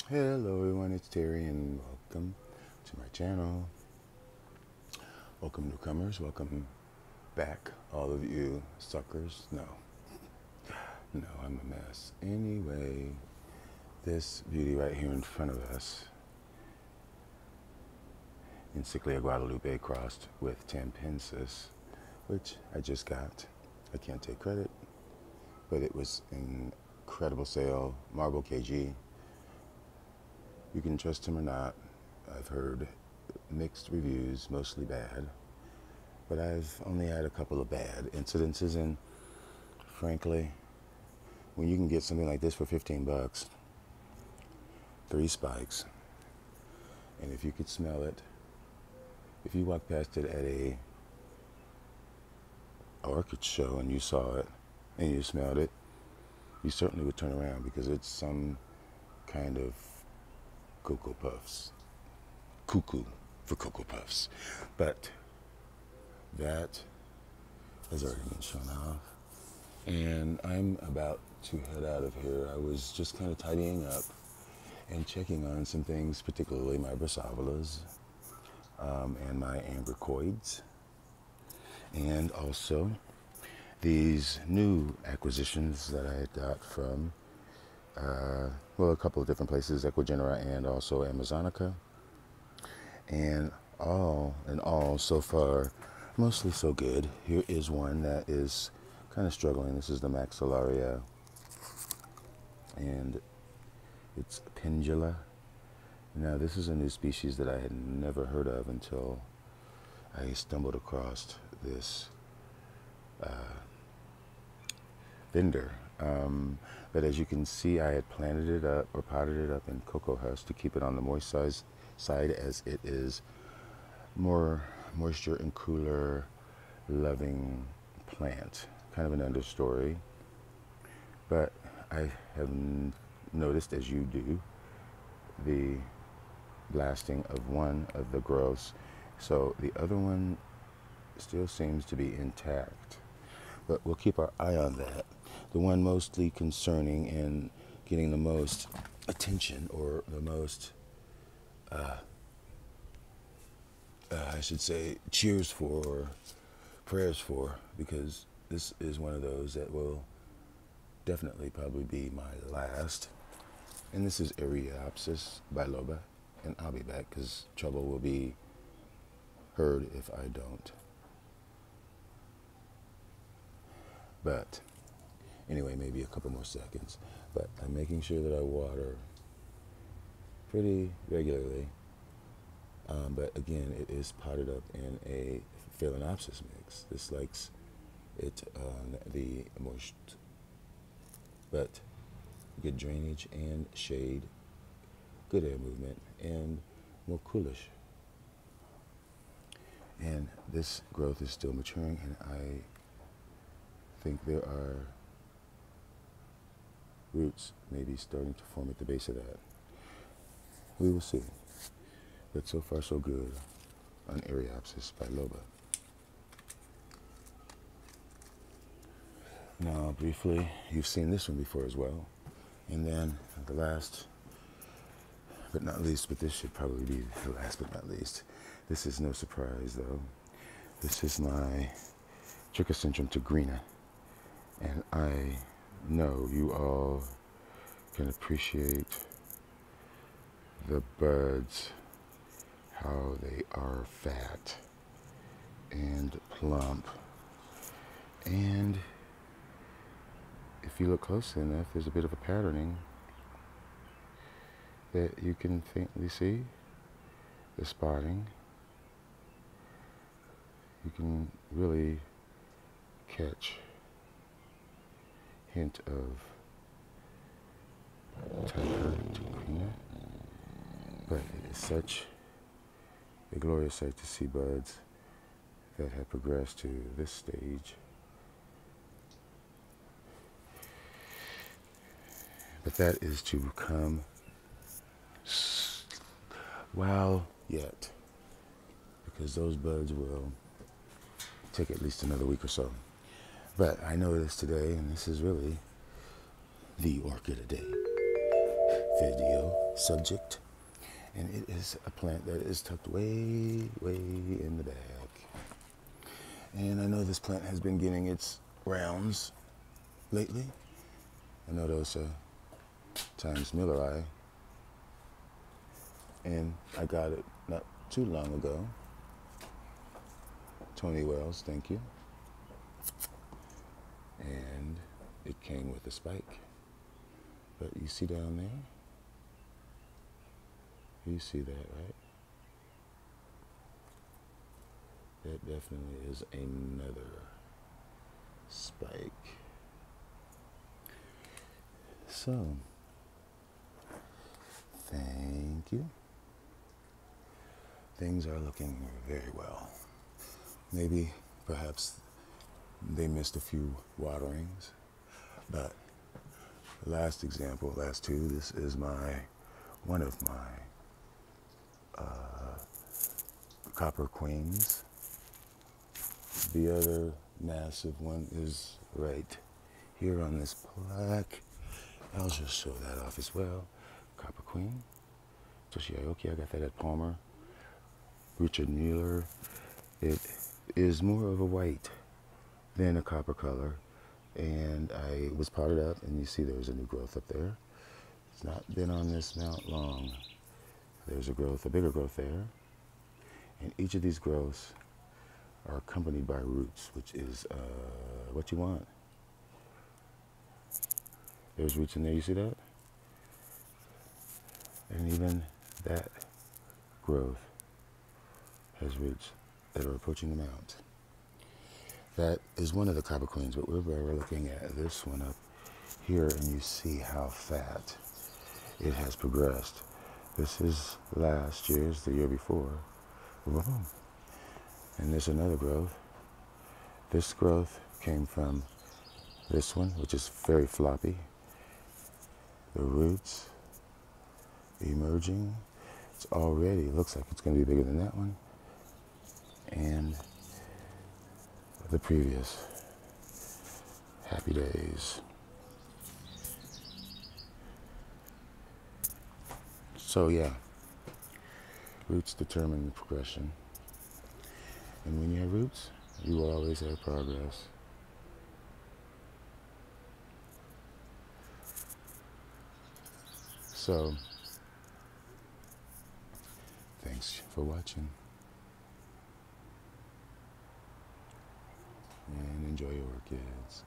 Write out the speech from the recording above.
Hello everyone, it's Terry and welcome to my channel. Welcome newcomers, welcome back all of you suckers. No, I'm a mess. Anyway, this beauty right here in front of us, Encyclia Guadalupe crossed with Tampensis, which I just got. I can't take credit, but it was an incredible sale. Marble KG. You can trust him or not. I've heard mixed reviews, mostly bad, but I've only had a couple of bad incidences, and frankly, when you can get something like this for 15 bucks, 3 spikes, and if you could smell it, if you walked past it at a orchid show and you saw it and you smelled it, you certainly would turn around because it's some kind of Cocoa Puffs. Cuckoo for Cocoa Puffs. But that has already been shown off. And I'm about to head out of here. I was just kind of tidying up and checking on some things, particularly my Brassavolas and my Ambercoids. And also these new acquisitions that I had got from a couple of different places, Ecuagenera and also Amazonica. And all in all, so far, mostly so good. Here is one that is kind of struggling. This is the Maxillaria, and it's Pendula. Now, this is a new species that I had never heard of until I stumbled across this vendor. But as you can see, I had planted it up or potted it up in cocoa husk to keep it on the moist side, as it is more moisture and cooler loving plant. Kind of an understory. But I have noticed, as you do, the blasting of one of the growths. So the other one still seems to be intact. But we'll keep our eye on that. The one mostly concerning and getting the most attention, or the most, I should say, cheers for, or prayers for, because this is one of those that will definitely probably be my last. And this is Eriopsis biloba, and I'll be back because trouble will be heard if I don't. But anyway, maybe a couple more seconds. But I'm making sure that I water pretty regularly. But again, it is potted up in a Phalaenopsis mix. This likes it on the moist, but good drainage and shade, good air movement, and more coolish. And this growth is still maturing, and I think there are roots maybe starting to form at the base of that. We will see. But so far so good on Eriopsis biloba. Now briefly, you've seen this one before as well. And then the last but not least, but this should probably be the last but not least. This is no surprise though. This is my Trichosynchum tigrina. And I know you all can appreciate the buds, how they are fat and plump. And if you look closely enough, there's a bit of a patterning that you can faintly see, the spotting. You can really catch hint of Tiger tigrina, but it is such a glorious sight to see buds that have progressed to this stage. But that is to come while yet, because those buds will take at least another week or so. But I know this today, and this is really the Orchid a Day video. subject. And it is a plant that is tucked way, way in the back. And I know this plant has been getting its rounds lately. I know those times Milleri. And I got it not too long ago. Tony Wells, thank you. And it came with a spike. But you see down there? You see that, right? That definitely is another spike. So, thank you. Things are looking very well. Maybe, perhaps, they missed a few waterings, but last example, last two, this is one of my copper queens. The other massive one is right here on this plaque. I'll just show that off as well. Copper queen. Toshioki, I got that at Palmer. Richard Mueller. It is more of a white than a copper color. And I was potted up, and you see there's a new growth up there. It's not been on this mount long. There's a growth, a bigger growth there. And each of these growths are accompanied by roots, which is what you want. There's roots in there, you see that? And even that growth has roots that are approaching the mount. That is one of the copper queens, but we're looking at this one up here, and you see how fat it has progressed. This is last year's, the year before. Boom. And there's another growth. This growth came from this one, which is very floppy. The roots emerging. It's already, looks like it's going to be bigger than that one. And the previous. Happy days. So yeah, roots determine the progression. And when you have roots, you will always have progress. So, thanks for watching. And enjoy your orchids.